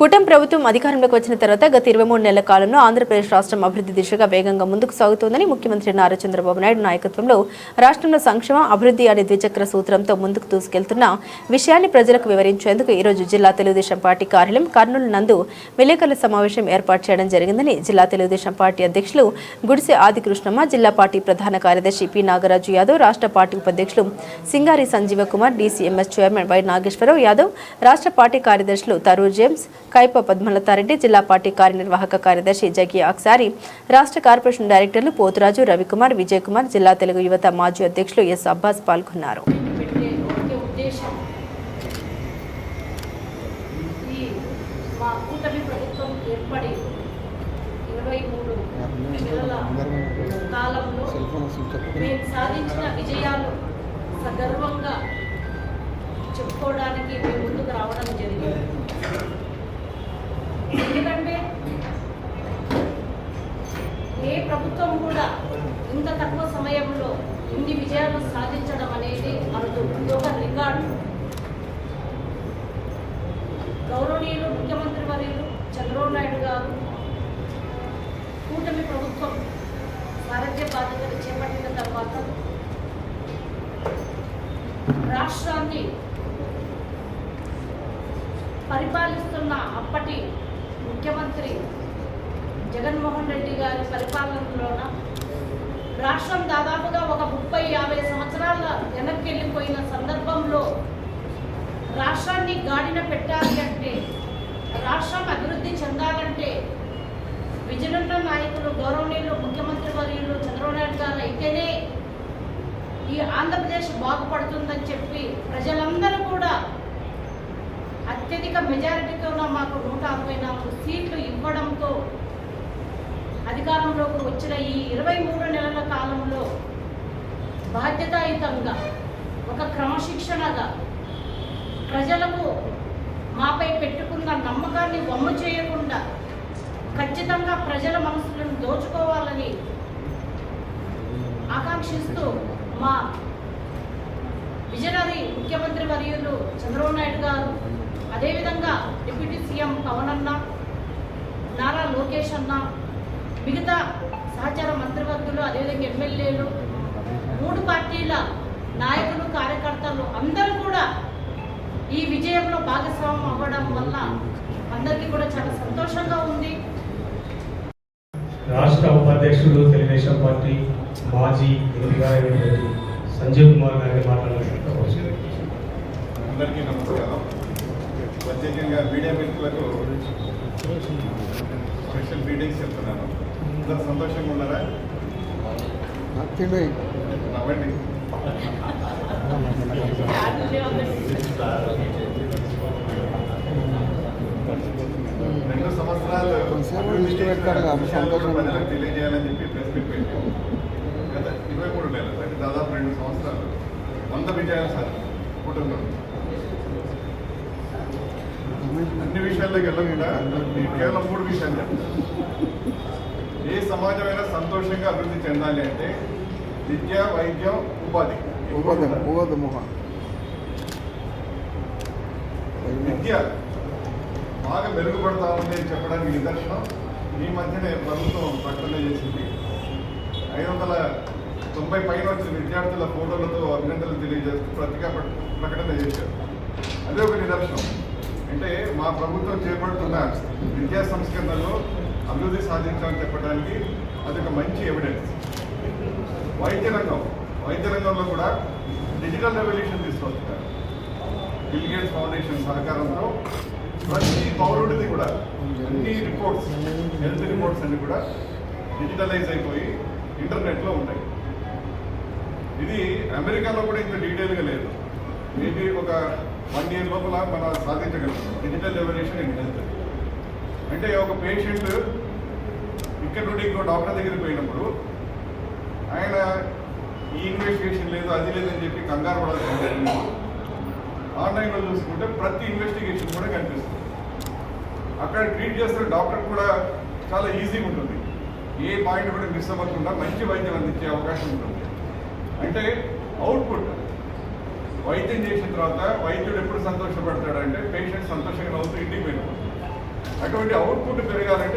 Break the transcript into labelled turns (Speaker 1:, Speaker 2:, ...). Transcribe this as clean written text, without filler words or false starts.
Speaker 1: కూటమి ప్రభుత్వం అధికారంలోకి వచ్చిన తర్వాత గత 23 నెలల కాలంలో ఆంధ్రప్రదేశ్ రాష్ట్రం అభివృద్ధి దిశగా వేగంగా ముందుకు సాగుతోందని ముఖ్యమంత్రి నారా చంద్రబాబు నాయుడు నాయకత్వంలో రాష్ట్రంలో సంక్షేమ అభివృద్ధి అనే ద్విచక్ర సూత్రంతో ముందుకు దూసుకెళ్తున్న విషయాన్ని ప్రజలకు వివరించేందుకు ఈ రోజు జిల్లా తెలుగుదేశం పార్టీ కార్యాలయం కర్నూలు నందు విలేకరుల సమావేశం ఏర్పాటు చేయడం జరిగిందని జిల్లా తెలుగుదేశం పార్టీ అధ్యక్షులు గుడిసె ఆదికృష్ణమ్మ, జిల్లా పార్టీ ప్రధాన కార్యదర్శి పి నాగరాజు యాదవ్, రాష్ట్ర పార్టీ ఉపాధ్యక్షులు Singari Sanjeeva Kumar, DCMS chairman Y Nageswara Rao Yadav, రాష్ట్ర పార్టీ కార్యదర్శులు తరూర్ జేమ్స్, కైప పద్మలతారెడ్డి, జిల్లా పార్టీ కార్యనిర్వాహక కార్యదర్శి జగి అక్సారి, రాష్ట్ర కార్పొరేషన్ డైరెక్టర్లు పోతురాజు, రవికుమార్, విజయ్ కుమార్, జిల్లా తెలుగు యువత మాజీ అధ్యక్షులు ఎస్ అబ్బాస్ పాల్గొన్నారు.
Speaker 2: చెప్పుకోవడానికి మేము ముందుకు రావడం జరిగింది. ఎందుకంటే ఏ ప్రభుత్వం కూడా ఇంత తక్కువ సమయంలో ఇన్ని విజయాలు సాధించడం అనేది మనకు ఒక రికార్డు. గౌరవనీయులు ముఖ్యమంత్రి వర్యులు చంద్రబాబు నాయుడు గారు కూటమి ప్రభుత్వం సారథ్య బాధ్యతలు చేపట్టిన తర్వాత రాష్ట్రాన్ని పరిపాలిస్తున్న అప్పటి ముఖ్యమంత్రి జగన్మోహన్ రెడ్డి గారి పరిపాలనలోన రాష్ట్రం దాదాపుగా ఒక 30-50 సంవత్సరాల వెనక్కి వెళ్ళిపోయిన సందర్భంలో రాష్ట్రాన్ని గాడిన పెట్టాలి అంటే, రాష్ట్రం అభివృద్ధి చెందాలంటే విజయనున్న నాయకులు గౌరవనీయులు ముఖ్యమంత్రి వర్యులు చంద్రబాబు నాయుడు గారు అయితేనే ఈ ఆంధ్రప్రదేశ్ బాగుపడుతుందని చెప్పి ప్రజలందరూ కూడా అత్యధిక మెజారిటీతో మాకు 164 సీట్లు ఇవ్వడంతో అధికారంలోకి వచ్చిన ఈ 23 నెలల కాలంలో బాధ్యతాయుతంగా ఒక క్రమశిక్షణగా ప్రజలకు మాపై పెట్టుకున్న నమ్మకాన్ని వమ్ము చేయకుండా ఖచ్చితంగా ప్రజల మనసులను దోచుకోవాలని ఆకాంక్షిస్తూ మా విజనరీ ముఖ్యమంత్రి వర్యులు చంద్రబాబు నాయుడు గారు, అదేవిధంగా డిప్యూటీ సీఎం పవన్ అన్న, నారా లోకేష్ అన్న, మిగతా సహచార మంత్రివర్గులు, అదేవిధంగా ఎమ్మెల్యేలు, 3 పార్టీల నాయకులు, కార్యకర్తలు అందరూ కూడా ఈ విజయంలో భాగస్వామ్యం అవ్వడం వల్ల అందరికీ కూడా చాలా సంతోషంగా ఉంది.
Speaker 3: రాష్ట్ర ఉపాధ్యక్షుడు తెలుగుదేశం పార్టీ మాజీ ఎంపీ సంజీవ్ కుమార్ గారిని మాట్లాడారు.
Speaker 4: అందరికీ నమస్కారం. ప్రత్యేకంగా మీడియా మిత్రులకు స్పెషల్ మీటింగ్స్ చెప్తున్నాను. అందరూ సంతోషంగా ఉన్నారా? నవ్వండి. 2 సంవత్సరాలు ప్రజలకు తెలియజేయాలని చెప్పి ప్రెస్ మీట్ పెట్టాం. గత 23 నెలలు అంటే దాదాపు 2 సంవత్సరాలు 100 విజయాలు సార్ కుటుంబం. అన్ని విషయాల్లోకి వెళ్ళకుండా నేను కేవలం 3 విషయాలు చెప్తాను. ఏ సమాజమైనా సంతోషంగా అభివృద్ధి చెందాలి అంటే విద్య, వైద్యం, ఉపాధి. విద్య బాగా మెరుగుపడతా ఉంది అని చెప్పడానికి నిదర్శనం ఈ మధ్యనే ప్రభుత్వం ప్రకటన చేసింది. 590 పైన వచ్చిన విద్యార్థుల ఫోటోలతో అభినందనలు తెలియజేస్తూ ప్రకటన చేశారు. అదే ఒక నిదర్శనం. అంటే మా ప్రభుత్వం చేపడుతున్న విద్యా సంస్కరణలో అభివృద్ధి సాధించాలని చెప్పడానికి అదొక మంచి ఎవిడెన్స్. వైద్య రంగంలో కూడా డిజిటల్ రెవల్యూషన్ తీసుకొస్తున్నారు. బిల్ గేట్స్ ఫౌండేషన్ సహకారంతో ప్రతి పౌరుడిది కూడా అన్ని రిపోర్ట్స్, హెల్త్ రిపోర్ట్స్ అన్ని కూడా డిజిటలైజ్ అయిపోయి ఇంటర్నెట్లో ఉంటాయి. ఇది అమెరికాలో కూడా ఇంత డీటెయిల్గా లేదు. మేబీ ఒక 1 year లోపల మనం సాధించగలుగుతాం డిజిటల్ రెవల్యూషన్ ఇన్ హెల్త్. అంటే ఒక పేషెంట్ ఇక్కడ నుండి ఇంకో డాక్టర్ దగ్గరికి పోయినప్పుడు ఆయన ఈ ఇన్వెస్టిగేషన్ లేదు, అది లేదని చెప్పి కంగారు పడాల్సిన ఆన్లైన్లో చూసుకుంటే ప్రతి ఇన్వెస్టిగేషన్ కూడా కనిపిస్తుంది. అక్కడ ట్రీట్ చేస్తున్న డాక్టర్ కూడా చాలా ఈజీగా ఉంటుంది. ఏ పాయింట్ కూడా మిస్ అవ్వకుండా మంచి వైద్యం అందించే అవకాశం ఉంటుంది. అంటే అవుట్పుట్ వైద్యం చేసిన తర్వాత వైద్యుడు ఎప్పుడు సంతోషపడతాడంటే పేషెంట్ సంతోషంగా నవ్వుతూ ఇంటికి వెళ్ళిపోతాడు. అటువంటి అవుట్పుట్ పెరగాలంటే